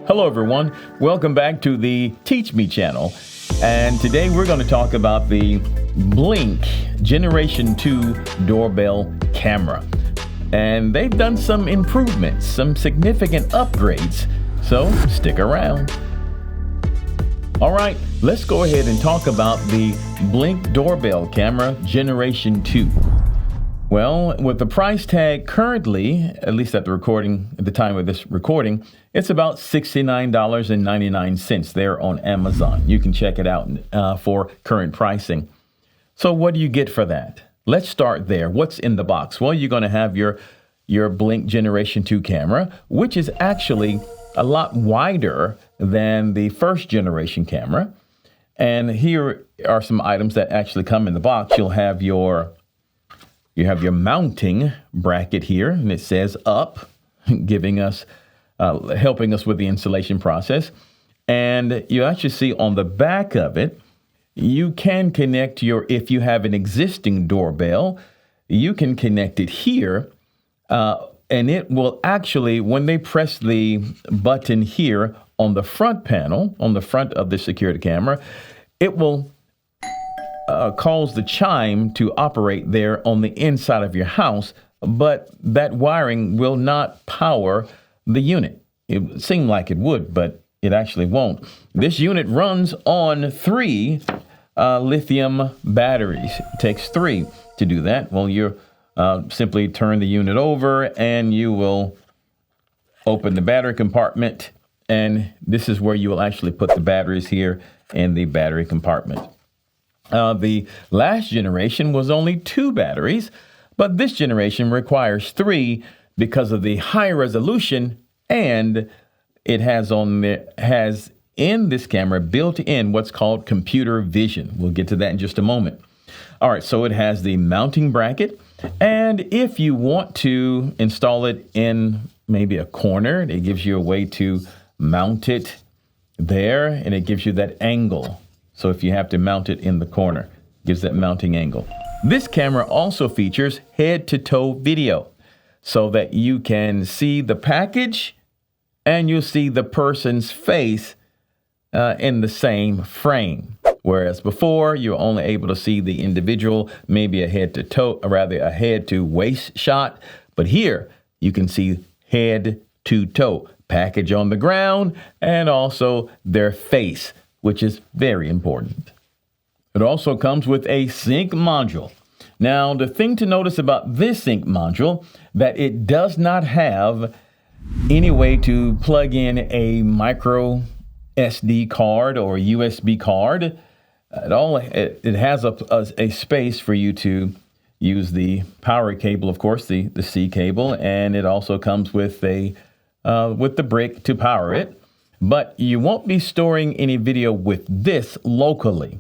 Hello everyone, welcome back to the Teach Me channel. And today we're going to talk about the Blink Generation 2 doorbell camera. And they've done some improvements, some significant upgrades, so stick around. All right, let's go ahead and talk about the Blink Doorbell Camera Generation 2. Well, with the price tag currently, at least at the time of this recording, it's about $69.99 there on Amazon. You can check it out for current pricing. So what do you get for that? Let's start there. What's in the box? Well, you're going to have your Blink Generation 2 camera, which is actually a lot wider than the first generation camera. And here are some items that actually come in the box. You have your mounting bracket here, and it says up, helping us with the installation process. And you actually see on the back of it, you can connect if you have an existing doorbell, you can connect it here, and it will actually, when they press the button here on the front panel, on the front of the security camera, it will cause the chime to operate there on the inside of your house, but that wiring will not power the unit. It seemed like it would, but it actually won't. This unit runs on 3 lithium batteries. It takes 3 to do that. Well, you simply turn the unit over and you will open the battery compartment, and this is where you will actually put the batteries here in the battery compartment. The last generation was only 2 batteries, but this generation requires 3 because of the high resolution, and it has in this camera built in what's called computer vision. We'll get to that in just a moment. All right, so it has the mounting bracket, and if you want to install it in maybe a corner, it gives you a way to mount it there, and it gives you that angle. So if you have to mount it in the corner, it gives that mounting angle. This camera also features head-to-toe video so that you can see the package and you'll see the person's face in the same frame. Whereas before, you're only able to see the individual, maybe a head-to-toe, or rather a head-to-waist shot. But here, you can see head-to-toe, package on the ground, and also their face, which is very important. It also comes with a sync module. Now, the thing to notice about this sync module, that it does not have any way to plug in a micro SD card or USB card. It has a space for you to use the power cable, of course, the C cable, and it also comes with the brick to power it. But you won't be storing any video with this locally.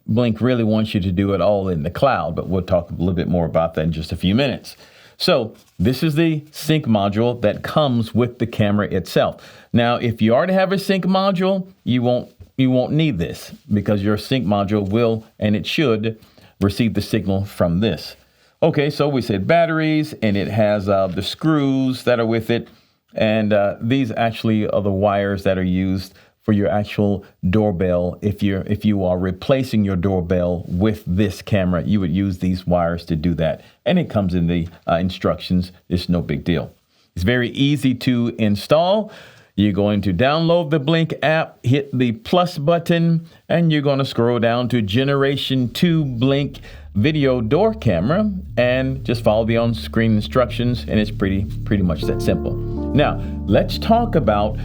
Blink really wants you to do it all in the cloud, but we'll talk a little bit more about that in just a few minutes. So this is the sync module that comes with the camera itself. Now, if you already have a sync module, you won't need this because your sync module will, and it should, receive the signal from this. Okay, so we said batteries, and it has the screws that are with it. And these actually are the wires that are used for your actual doorbell. If you are replacing your doorbell with this camera, you would use these wires to do that. And it comes in the instructions. It's no big deal. It's very easy to install. You're going to download the Blink app, hit the plus button, and you're going to scroll down to Generation 2 Blink Video Door Camera and just follow the on-screen instructions, and it's pretty much that simple. Now, let's talk about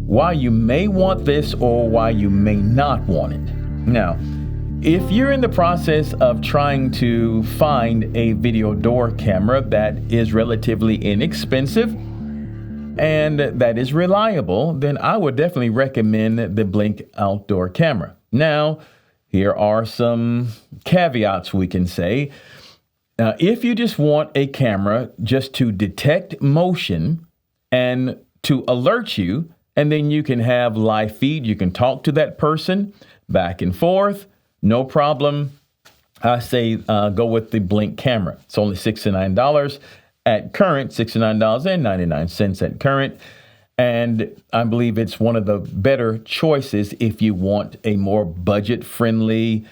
why you may want this or why you may not want it. Now, if you're in the process of trying to find a video door camera that is relatively inexpensive and that is reliable, then I would definitely recommend the Blink outdoor camera. Now, here are some caveats we can say. If you just want a camera just to detect motion and to alert you, and then you can have live feed, you can talk to that person back and forth, no problem. I say go with the Blink camera. It's only $69 at current, $69.99 at current. And I believe it's one of the better choices if you want a more budget-friendly,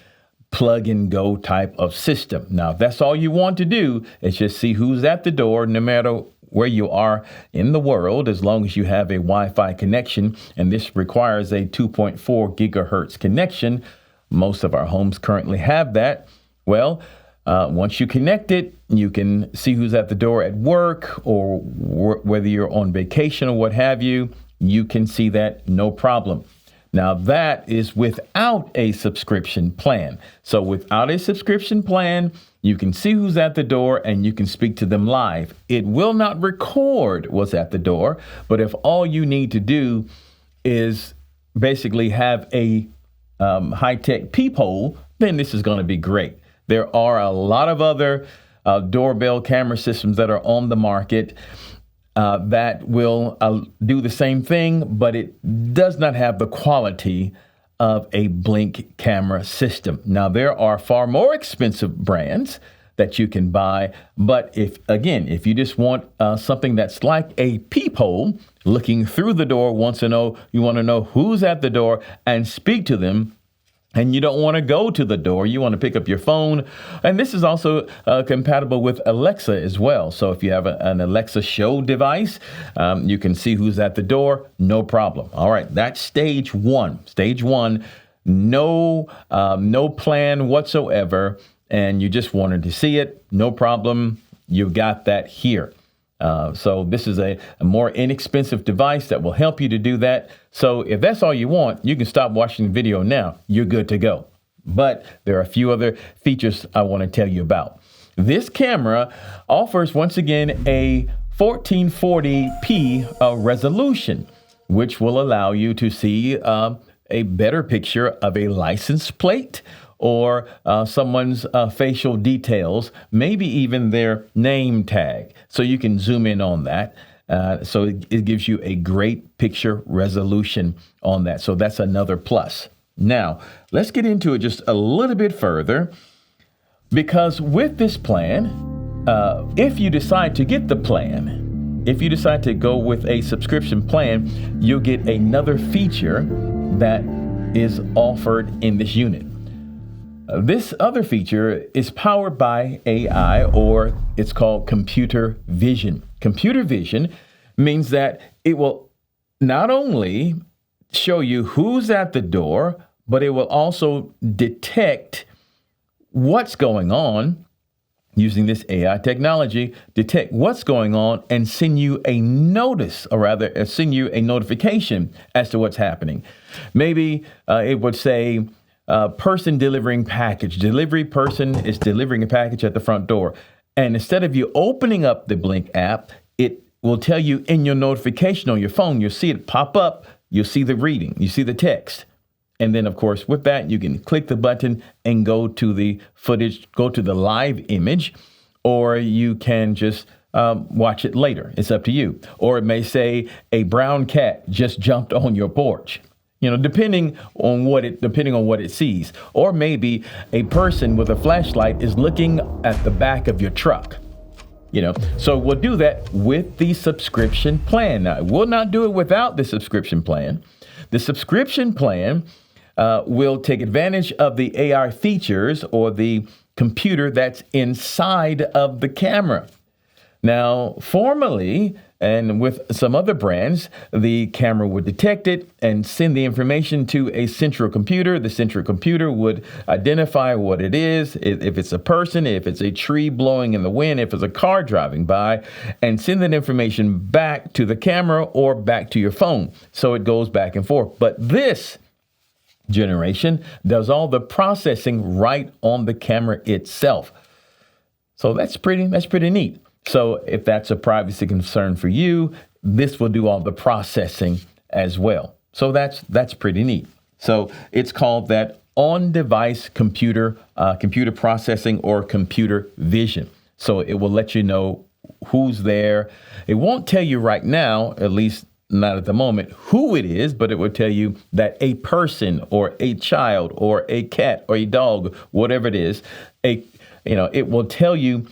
plug-and-go type of system. Now, if that's all you want to do, is just see who's at the door, no matter where you are in the world, as long as you have a Wi-Fi connection. And this requires a 2.4 gigahertz connection. Most of our homes currently have that. Well, once you connect it, you can see who's at the door at work or whether you're on vacation or what have you. You can see that no problem. Now, that is without a subscription plan. So without a subscription plan, you can see who's at the door and you can speak to them live. It will not record what's at the door, but if all you need to do is basically have a high-tech peephole, then this is going to be great. There are a lot of other doorbell camera systems that are on the market that will do the same thing, but it does not have the quality of a Blink camera system. Now, there are far more expensive brands that you can buy, but if you just want something that's like a peephole, looking through the door, you want to know who's at the door and speak to them, and you don't want to go to the door, you want to pick up your phone. And this is also compatible with Alexa as well. So if you have an Alexa Show device, you can see who's at the door, no problem. All right, that's stage one. Stage one, no plan whatsoever, and you just wanted to see it, no problem. You've got that here. So this is a more inexpensive device that will help you to do that. So if that's all you want, you can stop watching the video now. You're good to go. But there are a few other features I want to tell you about. This camera offers, once again, a 1440p resolution, which will allow you to see a better picture of a license plate or someone's facial details, maybe even their name tag. So you can zoom in on that. So it gives you a great picture resolution on that. So that's another plus. Now, let's get into it just a little bit further, because with this plan, if you decide to get the plan, if you decide to go with a subscription plan, you'll get another feature that is offered in this unit. This other feature is powered by AI, or it's called computer vision. Computer vision means that it will not only show you who's at the door, but it will also detect what's going on using this AI technology, detect what's going on and send you a notice, or rather send you a notification as to what's happening. Maybe it would say, person delivering package. Delivery person is delivering a package at the front door. And instead of you opening up the Blink app, it will tell you in your notification on your phone, you'll see it pop up, you'll see the reading, you see the text. And then, of course, with that, you can click the button and go to the footage, go to the live image, or you can just watch it later. It's up to you. Or it may say a brown cat just jumped on your porch. Depending on what it sees. Or maybe a person with a flashlight is looking at the back of your truck. So we'll do that with the subscription plan. Now, we'll not do it without the subscription plan. The subscription plan will take advantage of the AI features, or the computer that's inside of the camera. Now, formerly, and with some other brands, the camera would detect it and send the information to a central computer. The central computer would identify what it is, if it's a person, if it's a tree blowing in the wind, if it's a car driving by, and send that information back to the camera or back to your phone. So it goes back and forth. But this generation does all the processing right on the camera itself. So that's pretty neat. So if that's a privacy concern for you, this will do all the processing as well. So that's pretty neat. So it's called that on-device computer processing, or computer vision. So it will let you know who's there. It won't tell you right now, at least not at the moment, who it is, but it will tell you that a person or a child or a cat or a dog, whatever it is, it will tell you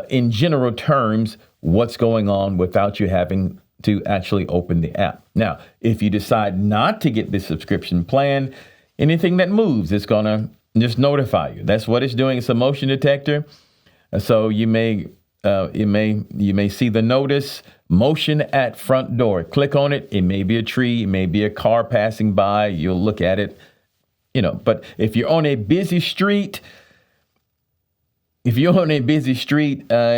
in general terms what's going on without you having to actually open the app. Now, if you decide not to get this subscription plan, anything that moves, it's going to just notify you. That's what it's doing. It's a motion detector. So you may see the notice, motion at front door. Click on it. It may be a tree. It may be a car passing by. You'll look at it, but if you're on a busy street, it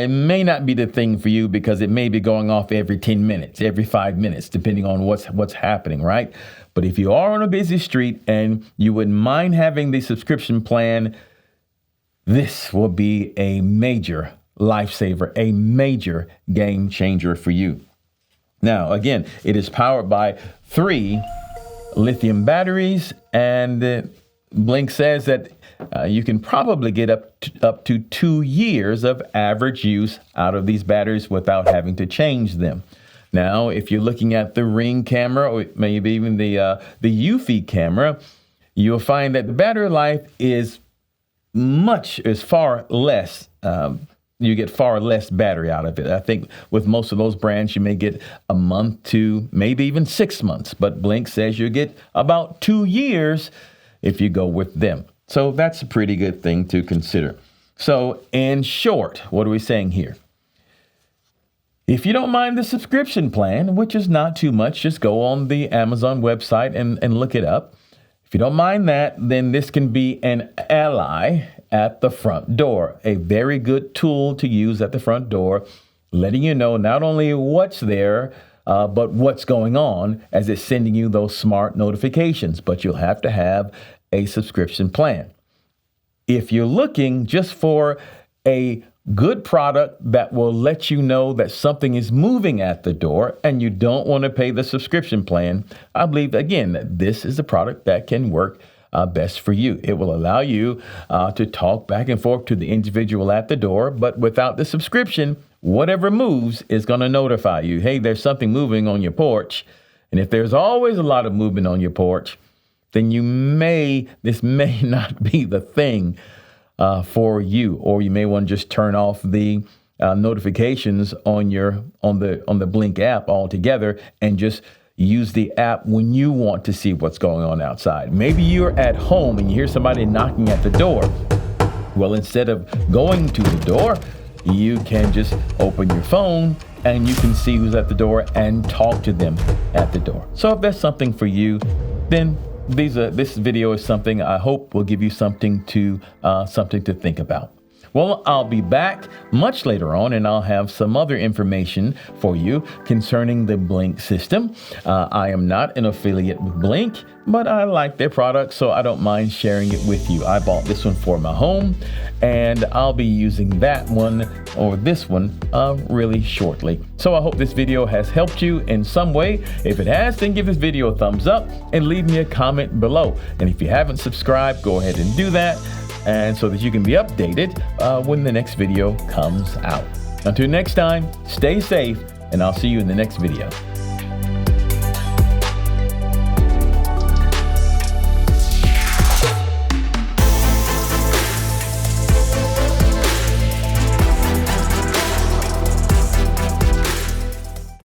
may not be the thing for you because it may be going off every 10 minutes, every 5 minutes, depending on what's happening, right? But if you are on a busy street and you wouldn't mind having the subscription plan, this will be a major lifesaver, a major game changer for you. Now, again, it is powered by 3 lithium batteries, and Blink says that you can probably get up to 2 years of average use out of these batteries without having to change them. Now, if you're looking at the Ring camera or maybe even the Eufy camera, you'll find that the battery life is far less. You get far less battery out of it. I think with most of those brands, you may get a month to maybe even 6 months. But Blink says you get about 2 years if you go with them. So that's a pretty good thing to consider. So in short, what are we saying here? If you don't mind the subscription plan, which is not too much, just go on the Amazon website and look it up. If you don't mind that, then this can be an ally at the front door, a very good tool to use at the front door, letting you know not only what's there, but what's going on as it's sending you those smart notifications. But you'll have to have a subscription plan. If you're looking just for a good product that will let you know that something is moving at the door and you don't want to pay the subscription plan, I believe, again, that this is a product that can work best for you. It will allow you to talk back and forth to the individual at the door, but without the subscription, whatever moves is going to notify you. Hey, there's something moving on your porch. And if there's always a lot of movement on your porch, then this may not be the thing for you, or you may want to just turn off the notifications on the Blink app altogether and just use the app when you want to see what's going on outside. Maybe you're at home and you hear somebody knocking at the door. Well, instead of going to the door, you can just open your phone and you can see who's at the door and talk to them at the door. So if that's something for you, then this video is something I hope will give you something to think about. Well, I'll be back much later on, and I'll have some other information for you concerning the Blink system. I am not an affiliate with Blink, but I like their product, so I don't mind sharing it with you. I bought this one for my home, and I'll be using that one or this one really shortly. So I hope this video has helped you in some way. If it has, then give this video a thumbs up and leave me a comment below. And if you haven't subscribed, go ahead and do that, and so that you can be updated when the next video comes out. Until next time, stay safe, and I'll see you in the next video.